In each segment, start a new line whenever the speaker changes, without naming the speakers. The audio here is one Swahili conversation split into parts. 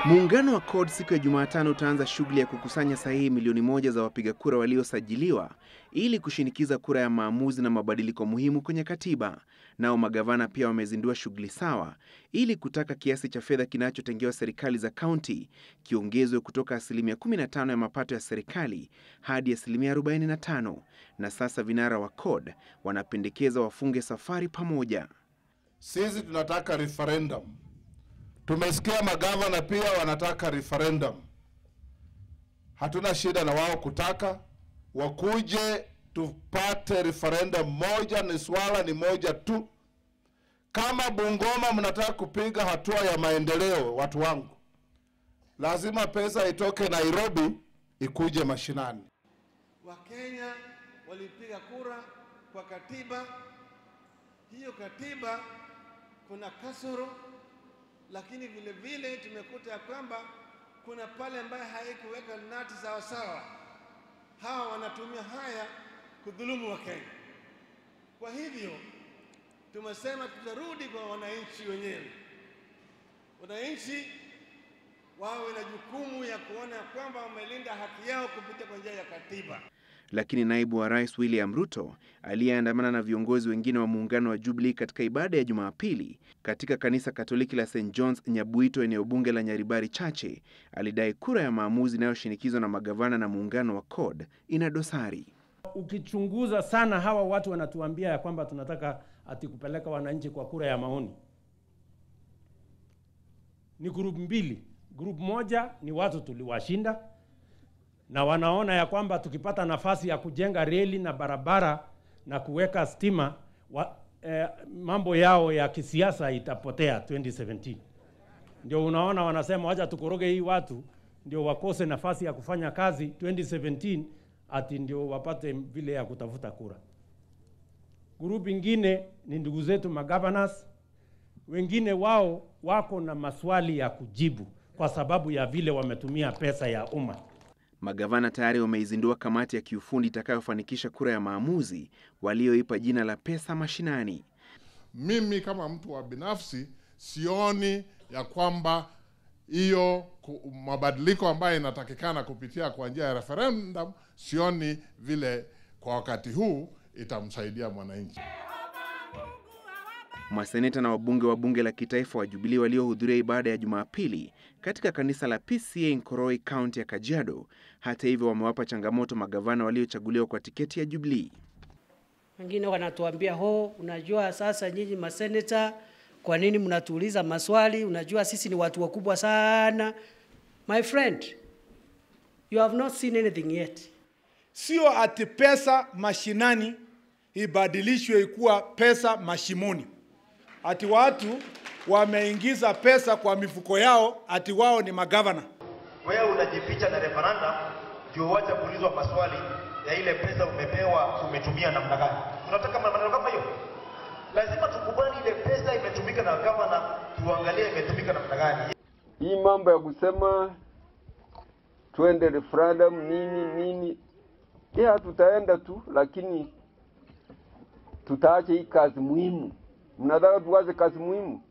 Muungano wa CORD siku ya Jumatano utaanza shughuli ya kukusanya sahihi milioni 1 za wapiga kura waliosajiliwa ili kushinikiza kura ya maamuzi na mabadiliko muhimu kwenye katiba. Nao magavana pia wamezindua shughuli sawa ili kutaka kiasi cha fedha kinachotengewa serikali za kaunti kiongezwe kutoka 15% ya mapato ya serikali hadi 45%. Na sasa vinara wa CORD wanapendekeza wafunge safari pamoja.
Sisi tunataka referendum. Tumesikia magavana pia wanataka referendum. Hatuna shida na wao kutaka. Wakuje tupate referendum moja, ni swala ni moja tu. Kama Bungoma mnataka kupiga hatua ya maendeleo, watu wangu, lazima pesa itoke Nairobi ikuje mashinani.
Wakenya walipiga kura kwa katiba. Hiyo katiba kuna kasoro, lakini vile vile tumekuta ya kwamba kuna pale ambaye haikuweka nati sawa sawa. Hawa wanatumia haya kudhulumu Wakenya. Kwa hivyo tumesema tutarudi kwa wananchi wenyewe. Wananchi wawe na jukumu ya kuona kwamba wamelinda haki yao kupitia kwa njia ya katiba.
Lakini naibu wa rais William Ruto aliyeandamana na viongozi wengine wa muungano wa Jubilee katika ibada ya Jumapili katika kanisa Katoliki la St. John's Nyabuito, eneo bunge la Nyaribari Chache, alidai kura ya maamuzi inayoshinikizwa na magavana na muungano wa CORD ina dosari.
Ukichunguza sana, hawa watu wanatuambia ya kwamba tunataka kupeleka wananchi kwa kura ya maoni. Ni group mbili. Group moja ni watu tuliwashinda, na wanaona ya kwamba tukipata nafasi ya kujenga reli na barabara na kuweka stima, mambo yao ya kisiasa itapotea 2017. Ndio unaona wanasema wacha tukoroge hii watu ndio wakose nafasi ya kufanya kazi 2017, ati ndio wapate vile ya kutafuta kura. Group ingine ni ndugu zetu magovernors, wengine wao wako na maswali ya kujibu kwa sababu ya vile wametumia pesa ya umma.
Magavana tayari wameizindua kamati ya kiufundi itakayofanikisha kura ya maamuzi walioipa jina la pesa mashinani.
Mimi kama mtu wa binafsi sioni ya kwamba hiyo mabadiliko ambayo inatakikana kupitia kwa njia ya referendum, sioni vile kwa wakati huu itamsaidia mwananchi.
Maseneta na wabunge wa bunge la kitaifa wa Jubilee waliohudhuria ibada ya Jumapili katika kanisa la PCA Nkoroi, kaunti ya Kajiado, hata hivyo wamewapa changamoto magavana waliochaguliwa kwa tiketi ya Jubilee.
Wengine wanatuambia unajua sasa nyinyi maseneta, kwa nini mnatuuliza maswali? Unajua sisi ni watu wakubwa sana. My friend, you have not seen anything yet.
Sio ati pesa mashinani ibadilishwe ikuwa pesa mashimoni. Ati watu wameingiza pesa kwa mifuko yao, ati wao ni magavana.
Wewe unajificha na referendum ndio wacha kuulizwa maswali ya ile pesa umepewa umetumia namna gani. Tunataka maneno kama hiyo. Lazima tukubali ile pesa imetumika na gavana, tuangalie imetumika namna gani.
Hii mambo ya kusema twende referendum nini tutaenda tu, lakini tutaacha hii kazi muhimu. Mnataka tuwaze kazi muhimu?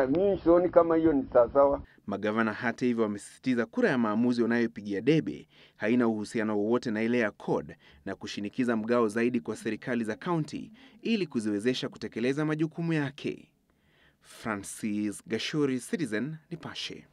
Mimi sioni kama hiyo ni sawa.
Magavana hata hivyo wamesisitiza kura ya maamuzi wanayopigia debe haina uhusiano wowote na ile ya CORD na kushinikiza mgao zaidi kwa serikali za kaunti ili kuziwezesha kutekeleza majukumu yake. Francis Gashuri, Citizen Nipashe.